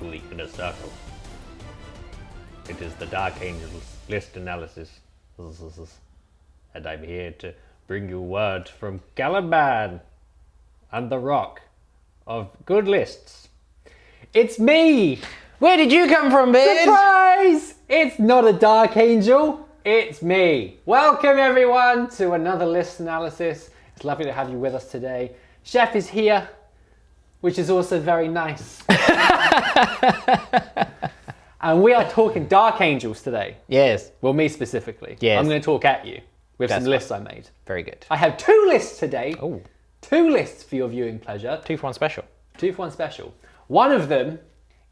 peacefully in a circle. It is the Dark Angels list analysis, and I'm here to bring you word from Caliban and the Rock of good lists. It's me! Where did you come from, Beard? Surprise! It's not a Dark Angel, it's me. Welcome everyone to another list analysis. It's lovely to have you with us today. Chef is here, which is also very nice. And we are talking Dark Angels today. Yes. Well, me specifically. Yes. I'm going to talk at you with That's some lists I made. Very good. I have 2 lists today. Oh. 2 lists for your viewing pleasure. 2 for 1 special. 2 for 1 special. One of them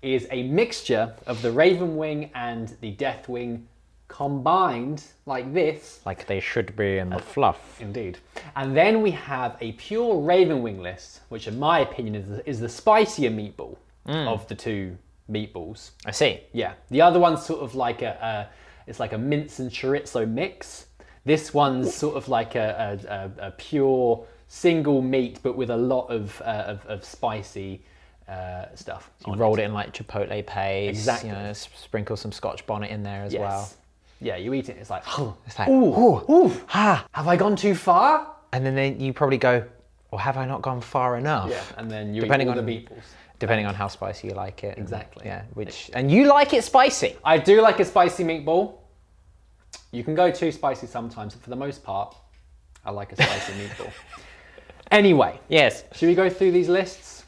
is a mixture of the Ravenwing and the Deathwing combined like this. Like they should be in the fluff. Indeed. And then we have a pure Ravenwing list, which in my opinion is the spicier meatball of the 2 meatballs. I see. Yeah. The other one's sort of like it's like a mince and chorizo mix. This one's sort of like a pure single meat, but with a lot of spicy stuff. You rolled it in like chipotle paste. Exactly. You know, sprinkle some Scotch bonnet in there as well. Yeah, you eat it, it's like, It's like, ooh, have I gone too far? And then you probably go, or have I not gone far enough? Yeah, and then you Depending eat all on the meatballs. Depending on how spicy you like it. Exactly. Yeah, and you like it spicy. I do like a spicy meatball. You can go too spicy sometimes, but for the most part, I like a spicy meatball. Anyway, Yes. should we go through these lists?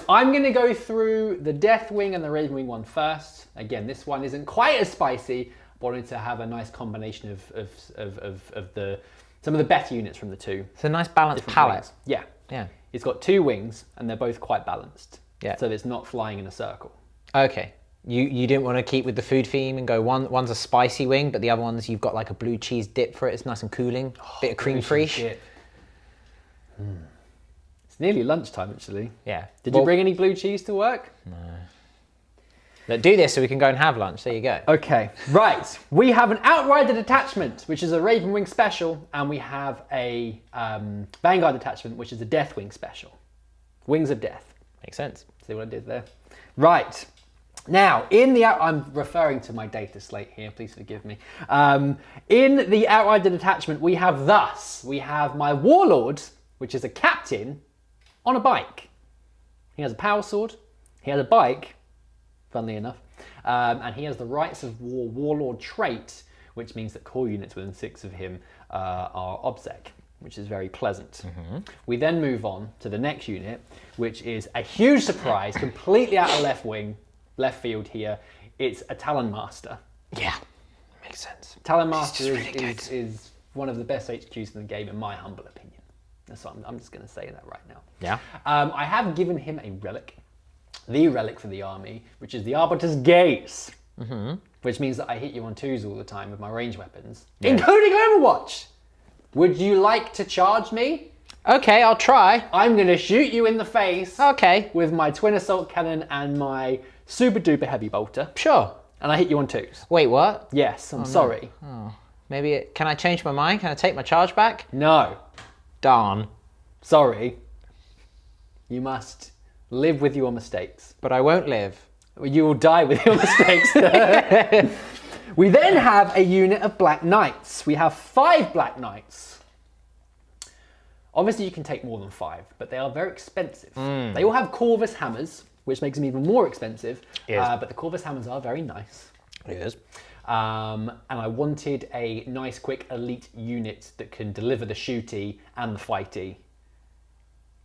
I'm going to go through the Deathwing and the Ravenwing one first. Again, this one isn't quite as spicy, but I wanted to have a nice combination of some of the better units from the 2. It's a nice balanced different palette. wings. Yeah. Yeah. It's got 2 wings, and they're both quite balanced. Yeah. So it's not flying in a circle. Okay. You didn't want to keep with the food theme and go one's a spicy wing, but the other one's you've got like a blue cheese dip for it. It's nice and cooling. Bit of cream fraiche. It's nearly lunchtime, actually. Yeah. Did you bring any blue cheese to work? Look, do this so we can go and have lunch. There you go. Okay, right. We have an Outrider Detachment, which is a Ravenwing special, and we have a Vanguard Detachment, which is a Deathwing special. Wings of Death. Makes sense. See what I did there? Right. Now, I'm referring to my data slate here, please forgive me. In the Outrider Detachment, we have my Warlord, which is a captain on a bike. He has a power sword, he has a bike, funnily enough, and he has the Rites of War Warlord trait, which means that core units within 6 of him are OBSEC, which is very pleasant. We then move on to the next unit, which is a huge surprise, completely out of left field here. It's a Talonmaster. Yeah, makes sense. Talonmaster really is one of the best HQs in the game, in my humble opinion. That's what I'm just going to say that right now. Yeah. I have given him a relic, the relic for the army, which is the Arbiter's Gaze, which means that I hit you on 2s all the time with my range weapons, including Overwatch. Would you like to charge me? Okay, I'll try. I'm going to shoot you in the face Okay. with my twin assault cannon and my super duper heavy bolter, Sure. and I hit you on 2s. Wait, what? Yes, I'm sorry. Maybe, can I change my mind? Can I take my charge back? No, Darn. sorry. You must live with your mistakes. But I won't live. You will die with your mistakes. We then have a unit of Black Knights. We have 5 Black Knights. Obviously you can take more than 5, but they are very expensive. They all have Corvus hammers, which makes them even more expensive. Yes. But the Corvus hammers are very nice. Yes. And I wanted a nice, quick, elite unit that can deliver the shooty and the fighty.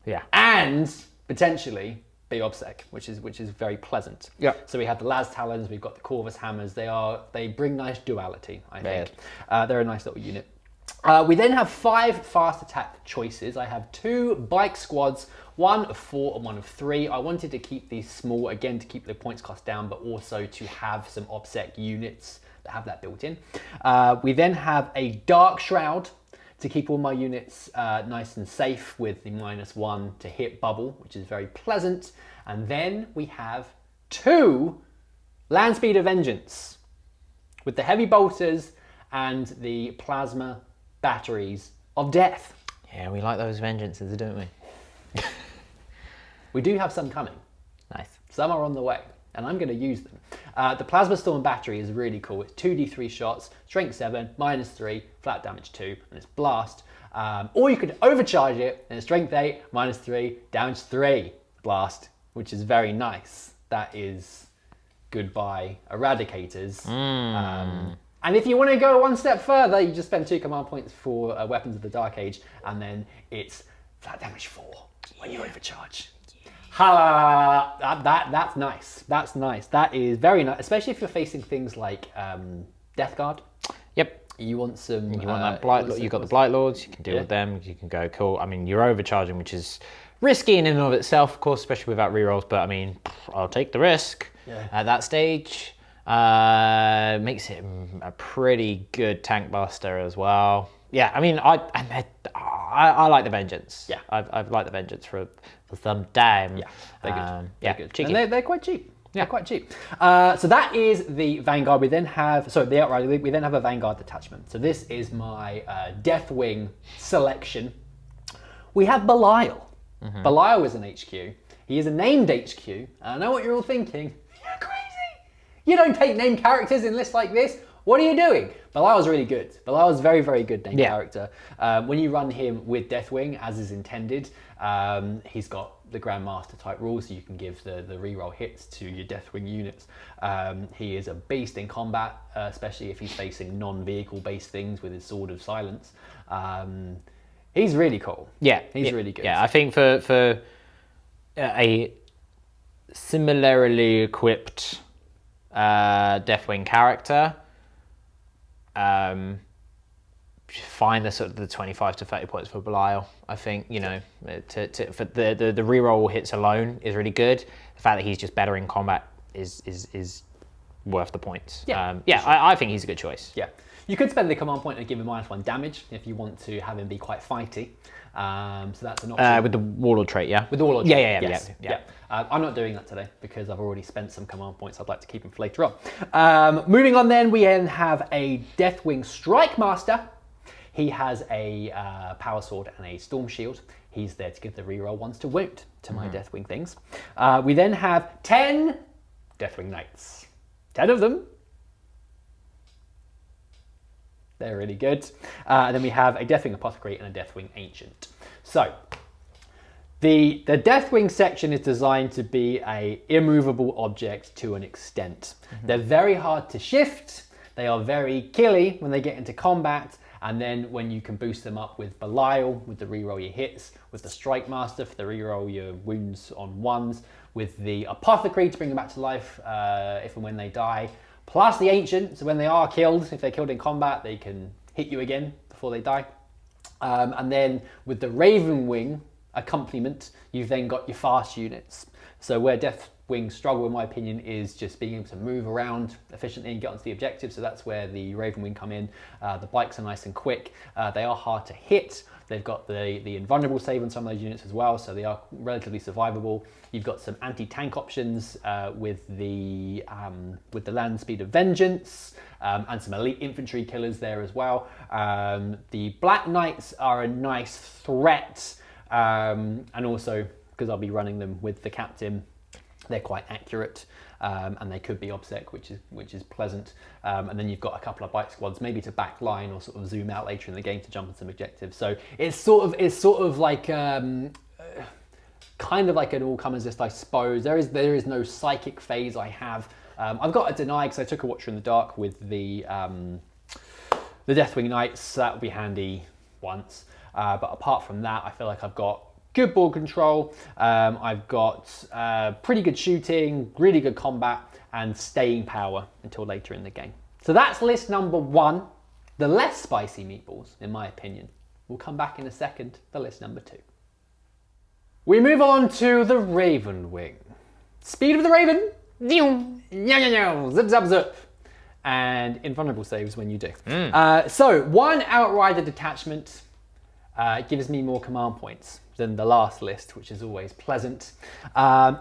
Yeah. And potentially be OBSEC, which is very pleasant. Yeah. So we have the Las Talons, we've got the Corvus hammers. They bring nice duality, I think. Yes. They're a nice little unit. We then have 5 fast attack choices. I have 2 bike squads, 1 of 4 and 1 of 3. I wanted to keep these small, again, to keep the points cost down, but also to have some OBSEC units that have that built in. We then have a Darkshroud to keep all my units nice and safe with the -1 to hit bubble, which is very pleasant. And then we have 2 Land Speed of Vengeance with the heavy bolters and the plasma batteries of death. Yeah, we like those vengeances, don't we? We do have some coming. Nice. Some are on the way. and I'm going to use them. The Plasma Storm Battery is really cool. It's 2d3 shots, strength 7, -3, flat damage 2, and it's blast. Or you could overcharge it, and it's strength 8, -3, damage 3, blast, which is very nice. That is goodbye Eradicators. And if you want to go one step further, you just spend 2 command points for Weapons of the Dark Age, and then it's flat damage 4 when you overcharge. That's nice. That's nice. That is very nice, especially if you're facing things like Death Guard. Yep. You want some. You want that Blight. You've got the Blight Lords. You can deal with them. You can go cool. I mean, you're overcharging, which is risky in and of itself, of course, especially without rerolls. But I mean, I'll take the risk at that stage. Makes it a pretty good tank buster as well. Yeah, I mean, I like the Vengeance. Yeah, I've liked the Vengeance for some time. Yeah, they're good. Yeah, good. Cheeky. And they're quite cheap. Yeah, quite cheap. So that is the Vanguard. We then have, the Outrider. We then have a Vanguard detachment. So this is my Deathwing selection. We have Belial. Belial is an HQ. He is a named HQ. And I know what you're all thinking. You're crazy. You don't take named characters in lists like this. What are you doing? Belial's really good. Belial's very, very good named character. When you run him with Deathwing, as is intended, he's got the Grandmaster type rules, so you can give the reroll hits to your Deathwing units. He is a beast in combat, especially if he's facing non-vehicle based things with his Sword of Silence. He's really cool. Yeah, he's really good. Yeah, I think for a similarly equipped Deathwing character, find the sort of the 25 to 30 points for Belial. I think, you know, for the reroll hits alone is really good. The fact that he's just better in combat is worth the points. Yeah, sure. I think he's a good choice. Yeah, you could spend the command point and give him -1 damage if you want to have him be quite fighty. So that's an option. With the Warlord trait, yeah? With the Warlord trait, yeah. I'm not doing that today because I've already spent some command points. I'd like to keep them for later on. Moving on then, we then have a Deathwing Strike Master. He has a Power Sword and a Storm Shield. He's there to give the reroll ones to wound to my Deathwing things. We then have 10 Deathwing Knights. 10 of them. They're really good. And then we have a Deathwing Apothecary and a Deathwing Ancient. So, the Deathwing section is designed to be a immovable object to an extent. They're very hard to shift. They are very killy when they get into combat. And then when you can boost them up with Belial, with the reroll your hits, with the Strike Master for the reroll your wounds on ones, with the Apothecary to bring them back to life if and when they die, plus the Ancient, so when they are killed, if they're killed in combat, they can hit you again before they die. And then with the Ravenwing accompaniment, you've then got your fast units. So where Deathwing struggle, in my opinion, is just being able to move around efficiently and get onto the objective. So that's where the Ravenwing come in. The bikes are nice and quick. They are hard to hit. They've got the invulnerable save on some of those units as well, so they are relatively survivable. You've got some anti-tank options with the land speed of Vengeance and some elite infantry killers there as well. The Black Knights are a nice threat, and also because I'll be running them with the Captain, they're quite accurate. And they could be OBSEC, which is pleasant. And then you've got a couple of bike squads, maybe to back line or sort of zoom out later in the game to jump on some objectives. So it's sort of like kind of like an all-comers list, I suppose. There is no psychic phase I have. I've got a deny because I took a Watcher in the Dark with the Deathwing Knights. So that would be handy once. But apart from that, I feel like I've got good ball control, I've got pretty good shooting, really good combat, and staying power until later in the game. So that's list number 1, the less spicy meatballs, in my opinion. We'll come back in a second for list number 2. We move on to the Ravenwing. Speed of the Raven, zip zap zip, and invulnerable saves when you do. So 1 Outrider detachment gives me more command points. than the last list, which is always pleasant.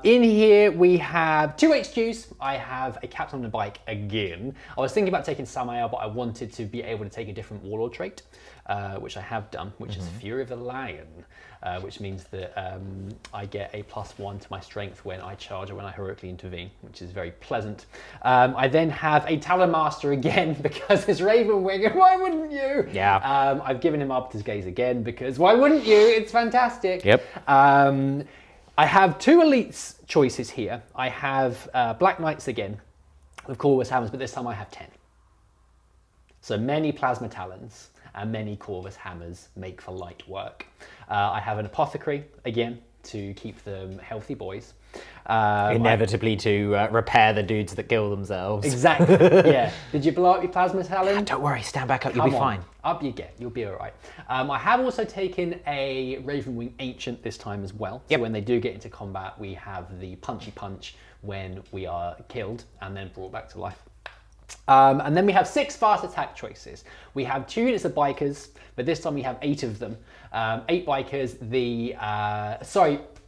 In here we have 2 HQs. I have a captain on the bike again. I was thinking about taking Samael, but I wanted to be able to take a different warlord trait, which I have done, which is Fury of the Lion, which means that I get a +1 to my strength when I charge or when I heroically intervene, which is very pleasant. I then have a Talonmaster again because it's Ravenwing, and why wouldn't you? Yeah. I've given him Arbiter's Gaze again because why wouldn't you? It's fantastic. Yep. I have 2 elites choices here. I have Black Knights again with Corvus Hammers, but this time I have 10. So many Plasma Talons and many Corvus Hammers make for light work. I have an Apothecary again to keep them healthy boys. Inevitably to repair the dudes that kill themselves. Exactly, yeah. Did you blow up your Plasma Talon? Don't worry, stand back up, you'll be fine. Up you get, you'll be all right. I have also taken a Ravenwing Ancient this time as well. Yep. So when they do get into combat, we have the punchy punch when we are killed and then brought back to life. And then we have 6 fast attack choices. We have 2 units of bikers, but this time we have 8 of them. 8 bikers.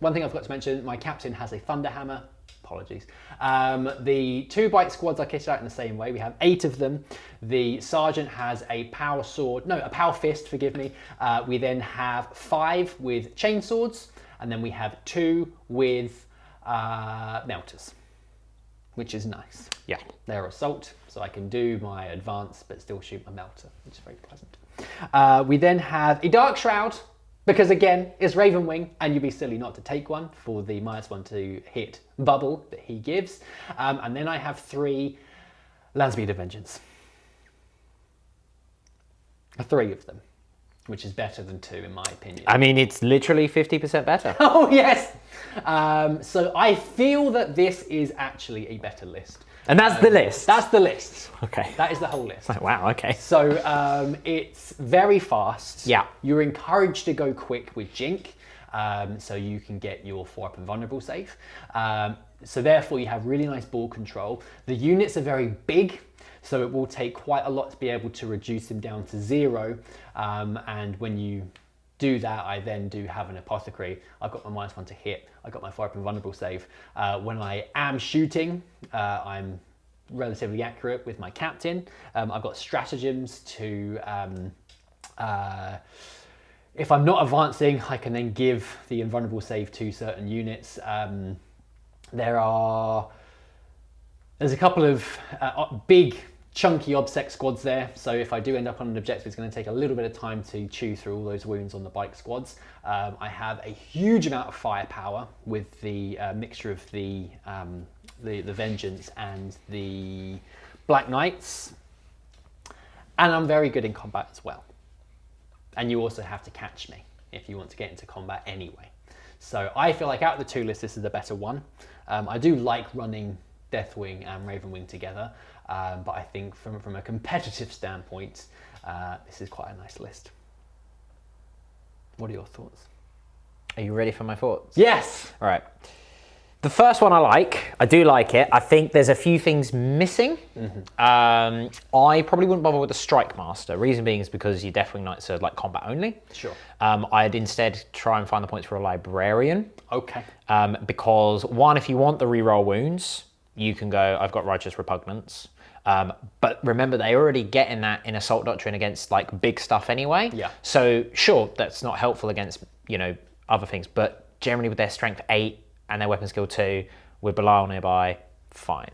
One thing I forgot to mention, my captain has a Thunder Hammer. Apologies. The 2 bike squads are kitted out in the same way. We have 8 of them. The sergeant has a power sword, no, a power fist, forgive me. We then have 5 with chainswords, and then we have 2 with melters, which is nice. Yeah. They're assault, so I can do my advance but still shoot my melter, which is very pleasant. We then have a Darkshroud, because again, it's Ravenwing, and you'd be silly not to take one for the -1 to hit bubble that he gives. And then I have 3 Landspeed of Vengeance. 3 of them, which is better than 2 in my opinion. I mean, it's literally 50% better. Oh yes! So I feel that this is actually a better list. And that's the list? That's the list. Okay. That is the whole list. Wow, okay. So it's very fast. Yeah. You're encouraged to go quick with Jink, so you can get your 4-up and vulnerable save. So therefore you have really nice ball control. The units are very big, so it will take quite a lot to be able to reduce them down to 0. And when you do that, I then do have an Apothecary. I've got my -1 to hit. I've got my 4-up and vulnerable save. When I am shooting, I'm relatively accurate with my captain. I've got stratagems to, if I'm not advancing, I can then give the invulnerable save to certain units. There's a couple of big chunky obsec squads there, so if I do end up on an objective, it's going to take a little bit of time to chew through all those wounds on the bike squads. I have a huge amount of firepower with the mixture of the Vengeance and the Black Knights, and I'm very good in combat as well. And you also have to catch me if you want to get into combat anyway. So I feel like out of the 2 lists, this is the better one. I do like running Deathwing and Ravenwing together, but I think from a competitive standpoint, this is quite a nice list. What are your thoughts? Are you ready for my thoughts? Yes! All right. The first one I do like it. I think there's a few things missing. I probably wouldn't bother with the Strike Master. Reason being is because your Deathwing Knights are like combat only. Sure. I'd instead try and find the points for a Librarian. Okay. Because one, if you want the reroll wounds, you can go, I've got Righteous Repugnance. But remember, they're already getting that in Assault Doctrine against like big stuff anyway. Yeah. So sure, that's not helpful against, other things, but generally with their strength 8 and their weapon skill 2, with Belial nearby, fine.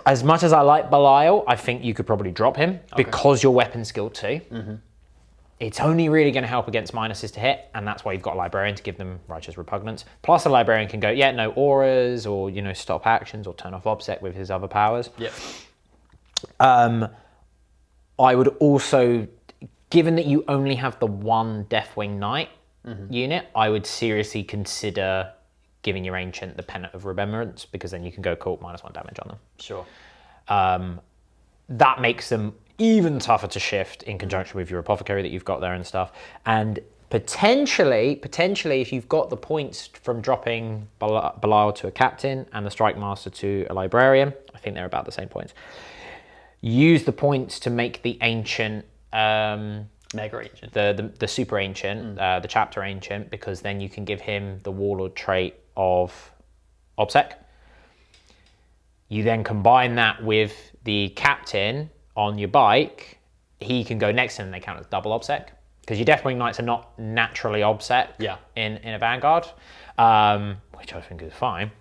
As much as I like Belial, I think you could probably drop him because your weapon skill 2. It's only really going to help against minuses to hit, and that's why you've got a Librarian to give them Righteous Repugnance. Plus a Librarian can go, yeah, no auras, or, stop actions, or turn off obsec with his other powers. Yep. I would also, given that you only have the 1 Deathwing Knight unit, I would seriously consider giving your Ancient the Pennant of Remembrance, because then you can go -1 damage on them. Sure. That makes them even tougher to shift in conjunction with your Apothecary that you've got there and stuff. And potentially, if you've got the points from dropping Belial to a Captain and the Strike Master to a Librarian, I think they're about the same points. Use the points to make the Ancient Mega Ancient. The Super Ancient, the Chapter Ancient, because then you can give him the Warlord trait of OBSEC. You then combine that with the Captain on your bike. He can go next to him and they count as double OBSEC. Because your Deathwing Knights are not naturally OBSEC in a Vanguard, which I think is fine.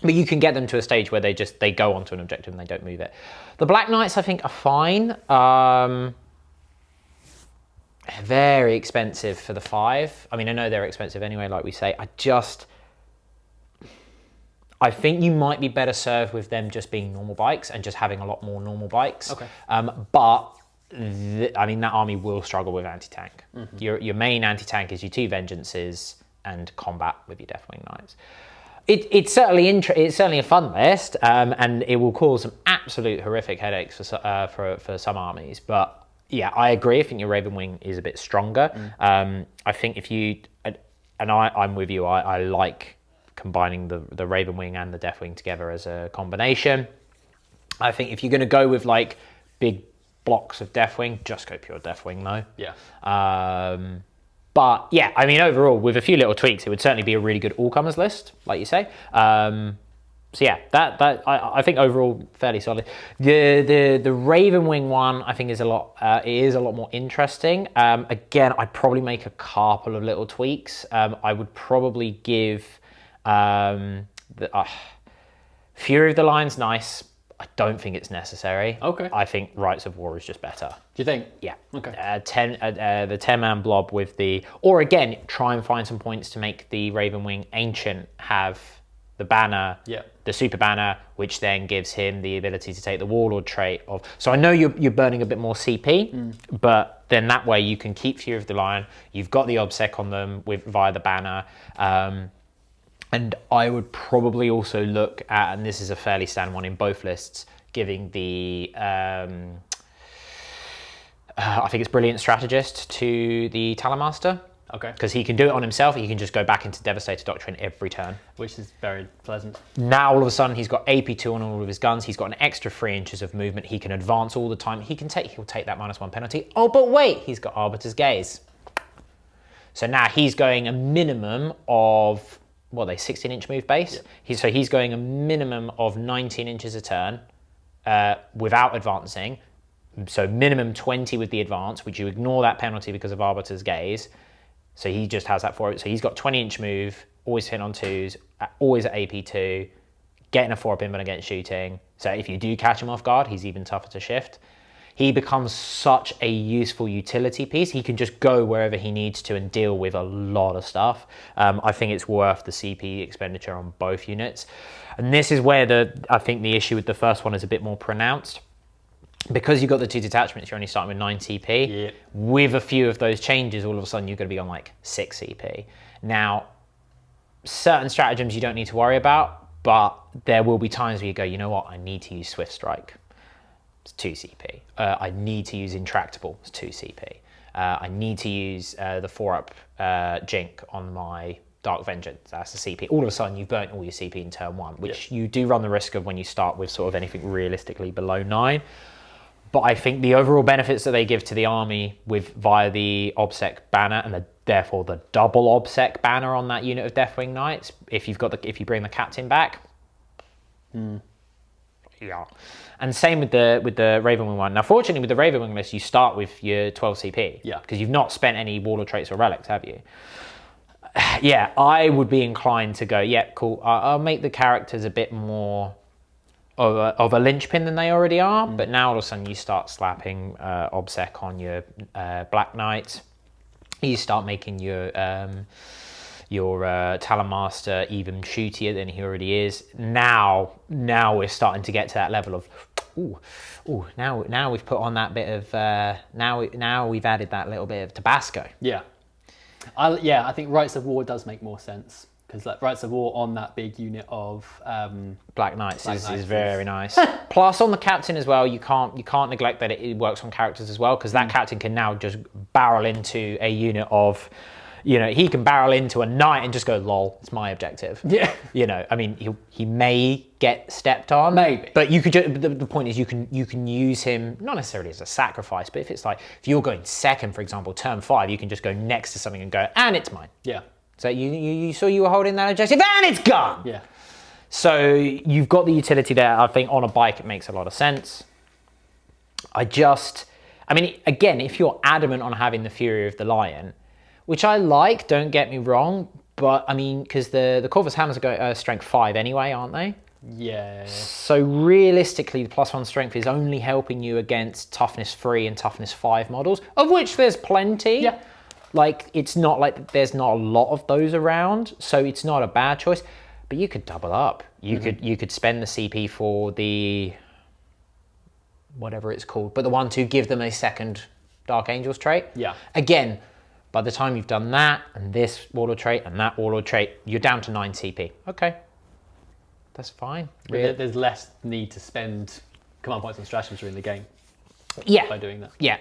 But you can get them to a stage where they go onto an objective and they don't move it. The Black Knights, I think, are fine. Very expensive for the 5. I mean, I know they're expensive anyway, like we say. I think you might be better served with them just being normal bikes and just having a lot more normal bikes. Okay. But I mean, that army will struggle with anti-tank. Your main anti-tank is your 2 Vengeances and combat with your Deathwing Knights. It's certainly a fun list, and it will cause some absolute horrific headaches for some armies. But yeah, I agree. I think your Ravenwing is a bit stronger. I think if you I'm with you. I like combining the Ravenwing and the Deathwing together as a combination. I think if you're going to go with like big blocks of Deathwing, just go pure Deathwing though. Yeah. But yeah, I mean, overall, with a few little tweaks, it would certainly be a really good all-comers list, like you say. So yeah, I think overall fairly solid. The Ravenwing one, I think, is a lot more interesting. Again, I'd probably make a couple of little tweaks. I would probably give Fury of the Lion's nice. I don't think it's necessary. Okay. I think Rites of War is just better. Do you think? Yeah. Okay. The 10-man blob with the... Or again, try and find some points to make the Ravenwing Ancient have the banner, the super banner, which then gives him the ability to take the Warlord trait of... So I know you're burning a bit more CP, but then that way you can keep Fury of the Lion. You've got the OBSEC on them via the banner. And I would probably also look at, and this is a fairly standard one in both lists, giving the, I think it's Brilliant Strategist to the Talonmaster. Okay. Because he can do it on himself, he can just go back into Devastator Doctrine every turn. Which is very pleasant. Now all of a sudden he's got AP2 on all of his guns, he's got an extra 3 inches of movement, he can advance all the time, he'll take that -1 penalty. Oh, but wait, he's got Arbiter's Gaze. So now he's going a minimum of... What are they, 16-inch move base? Yep. So he's going a minimum of 19 inches a turn without advancing. So minimum 20 with the advance, which you ignore that penalty because of Arbiter's Gaze. So he just has that for it. So he's got 20-inch move, always hit on 2s, always at AP2, getting a 4-up inbound against shooting. So if you do catch him off guard, he's even tougher to shift. He becomes such a useful utility piece. He can just go wherever he needs to and deal with a lot of stuff. I think it's worth the CP expenditure on both units. And this is where I think the issue with the first one is a bit more pronounced. Because you've got the 2 detachments, you're only starting with 9 CP. Yeah. With a few of those changes, all of a sudden you're going to be on like 6 CP. Now, certain stratagems you don't need to worry about, but there will be times where you go, you know what, I need to use Swift Strike. It's 2 CP. I need to use Intractable. It's 2 CP. I need to use the 4-up Jink on my Dark Vengeance. That's a CP. All of a sudden, you've burnt all your CP in turn 1, which you do run the risk of when you start with sort of anything realistically below 9. But I think the overall benefits that they give to the army via the OBSEC banner and therefore the double OBSEC banner on that unit of Deathwing Knights, if you bring the captain back, yeah. And same with the Ravenwing one. Now, fortunately, with the Ravenwing list, you start with your 12 CP. Yeah. Because you've not spent any Warlord traits or relics, have you? Yeah, I would be inclined to go, yeah, cool. I'll make the characters a bit more of a linchpin than they already are. But now all of a sudden you start slapping OBSEC on your Black Knight. You start making your Talonmaster even shootier than he already is. Now we're starting to get to that level of, now we've put on that bit of, now we've added that little bit of Tabasco. Yeah. I think Rites of War does make more sense. Because like Rites of War on that big unit of Black Knights is very nice. Plus on the captain as well, you can't neglect that it works on characters as well, because that captain can now just barrel into a unit of You know, he can barrel into a knight and just go, lol, it's my objective. Yeah. You know, I mean, he may get stepped on. Maybe. But you could just, the point is you can use him, not necessarily as a sacrifice, but if it's like, if you're going second, for example, turn 5, you can just go next to something and go, and it's mine. Yeah. So you saw you were holding that objective, and it's gone. Yeah. So you've got the utility there. I think on a bike, it makes a lot of sense. I mean, again, if you're adamant on having the Fury of the Lion, which I like, don't get me wrong, but I mean, because the Corvus hammers are strength 5 anyway, aren't they? Yeah. So realistically, the +1 strength is only helping you against toughness 3 and toughness 5 models, of which there's plenty. Yeah. Like, it's not like there's not a lot of those around, so it's not a bad choice. But you could double up. You could spend the CP for the whatever it's called, but the one to give them a second Dark Angels trait. Yeah. Again, by the time you've done that and this Warlord trait and that Warlord trait, you're down to 9 CP. Okay, that's fine. There's less need to spend command points and stratagems during the game. Yeah. By doing that. Yeah.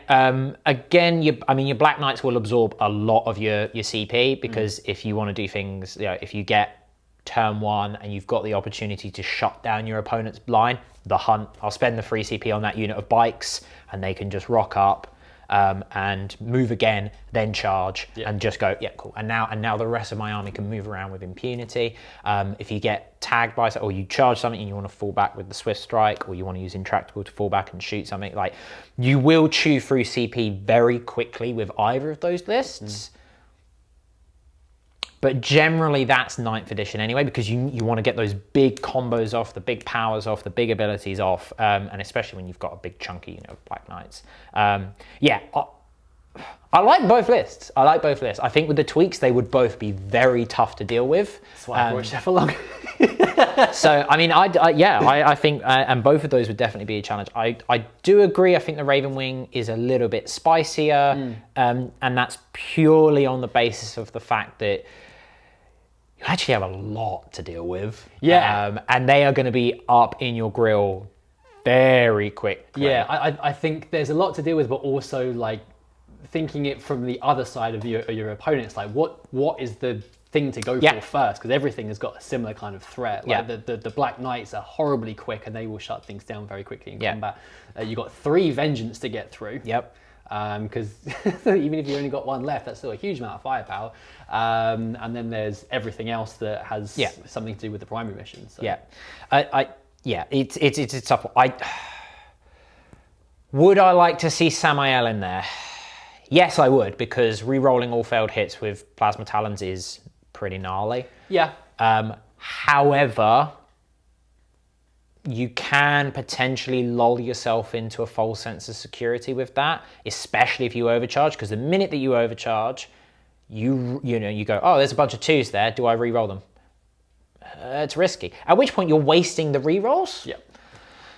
Again, your Black Knights will absorb a lot of your CP because if you want to do things, you know, if you get turn 1 and you've got the opportunity to shut down your opponent's line, the Hunt, I'll spend the free CP on that unit of bikes and they can just rock up and move again, then charge and just go, yeah, cool. And now the rest of my army can move around with impunity. If you get tagged by, or you charge something and you want to fall back with the Swift Strike, or you want to use Intractable to fall back and shoot something, like, you will chew through CP very quickly with either of those lists. But generally that's 9th edition anyway, because you want to get those big combos off, the big powers off, the big abilities off, and especially when you've got a big chunky, you know, Black Knights. Yeah, I like both lists. I think with the tweaks, they would both be very tough to deal with. That's why I watched that for long. So, I mean, I think, and both of those would definitely be a challenge. I do agree. I think the Ravenwing is a little bit spicier, and that's purely on the basis of the fact that you actually have a lot to deal with. Yeah. And they are going to be up in your grill very quickly. Yeah, I think there's a lot to deal with, but also, like, thinking it from the other side of your opponents, like, what is the thing to go for first? Because everything has got a similar kind of threat. Like, the Black Knights are horribly quick and they will shut things down very quickly in combat. You've got 3 Vengeance to get through. Yep. Because even if you only got 1 left, that's still a huge amount of firepower. And then there's everything else that has something to do with the primary mission. So. Yeah, it's a tough one. Would I like to see Samael in there? Yes, I would, because re-rolling all failed hits with Plasma Talons is pretty gnarly. Yeah. However, you can potentially lull yourself into a false sense of security with that, especially if you overcharge, because the minute that you overcharge, you go, oh, there's a bunch of 2s there. Do I re-roll them? It's risky. At which point you're wasting the re-rolls. Yeah.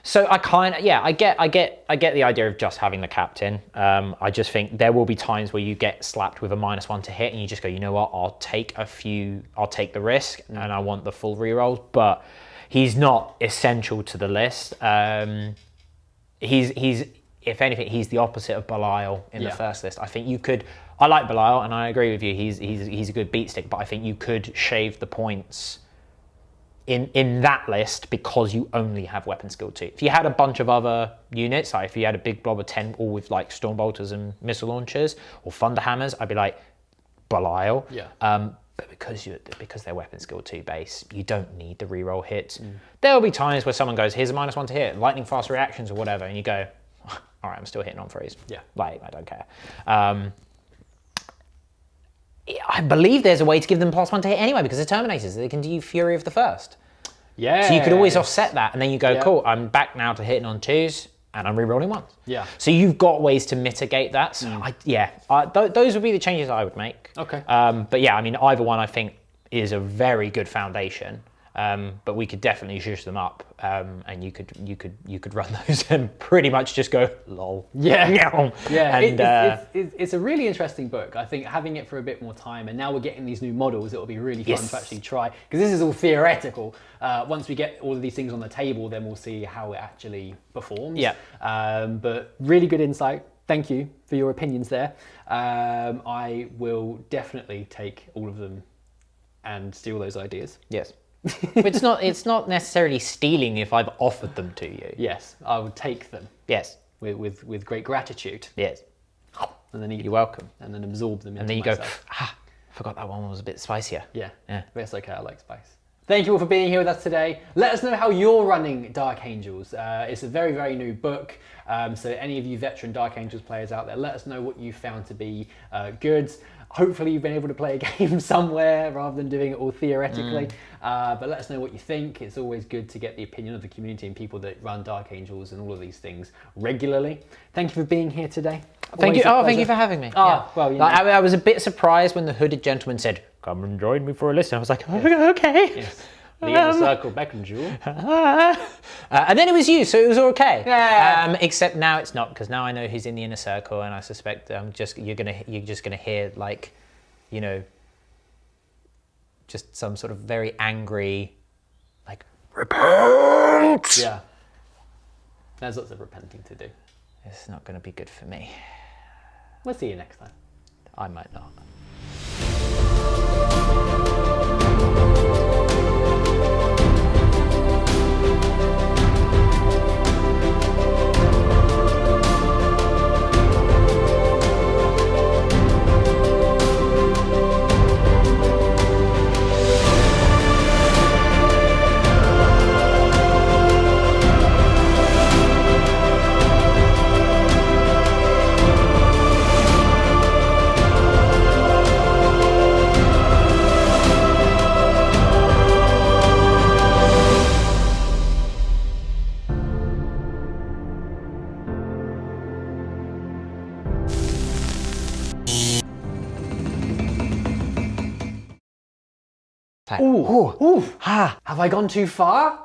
So I get the idea of just having the captain. I just think there will be times where you get slapped with a -1 to hit and you just go, you know what, I'll take the risk and I want the full rerolls, but he's not essential to the list. He's if anything, he's the opposite of Belial in the first list. I think you could, I like Belial and I agree with you, he's a good beat stick, but I think you could shave the points in that list because you only have weapon skill 2. If you had a bunch of other units, like if you had a big blob of 10 all with like Stormbolters and missile launchers or Thunderhammers, I'd be like Belial. Yeah. But because they're weapon skill 2 base, you don't need the reroll hits. There will be times where someone goes, here's a -1 to hit, lightning fast reactions or whatever, and you go, all right, I'm still hitting on 3s. Yeah. Like, I don't care. I believe there's a way to give them +1 to hit anyway because they're Terminators. They can do Fury of the First. Yeah. So you could always offset that and then you go, cool, I'm back now to hitting on 2s and I'm re-rolling 1s. Yeah. So you've got ways to mitigate that. So those would be the changes I would make. Okay. But yeah, I mean, either one I think is a very good foundation. But we could definitely zhuzh them up, and you could run those and pretty much just go lol. Yeah, yeah. And it's a really interesting book. I think having it for a bit more time, and now we're getting these new models, it will be really fun to actually try, because this is all theoretical. Once we get all of these things on the table, then we'll see how it actually performs. Yeah. But really good insight. thank you for your opinions there. I will definitely take all of them and steal those ideas. Yes. It's not necessarily stealing if I've offered them to you. Yes, I would take them. Yes. With great gratitude. Yes. And then You're welcome. And then absorb them into And then you myself. go, forgot that one was a bit spicier. Yeah. Yeah. But it's okay, I like spice. Thank you all for being here with us today. Let us know how you're running Dark Angels. It's a very, very new book. So any of you veteran Dark Angels players out there, let us know what you found to be good. Hopefully you've been able to play a game somewhere rather than doing it all theoretically. But let us know what you think. It's always good to get the opinion of the community and people that run Dark Angels and all of these things regularly. Thank you for being here today. Thank you. Thank you for having me. Well, you know. I was a bit surprised when the hooded gentleman said, "Come and join me for a listen." I was like, "Oh, okay." Yes. The inner circle beckons you. And then it was you, so it was okay. Yeah. Except now it's not, because now I know who's in the inner circle, and I suspect you're just gonna hear, like, you know, just some sort of very angry, like, repent. Yeah. There's lots of repenting to do. It's not gonna be good for me. We'll see you next time. I might not. Ooh, have I gone too far?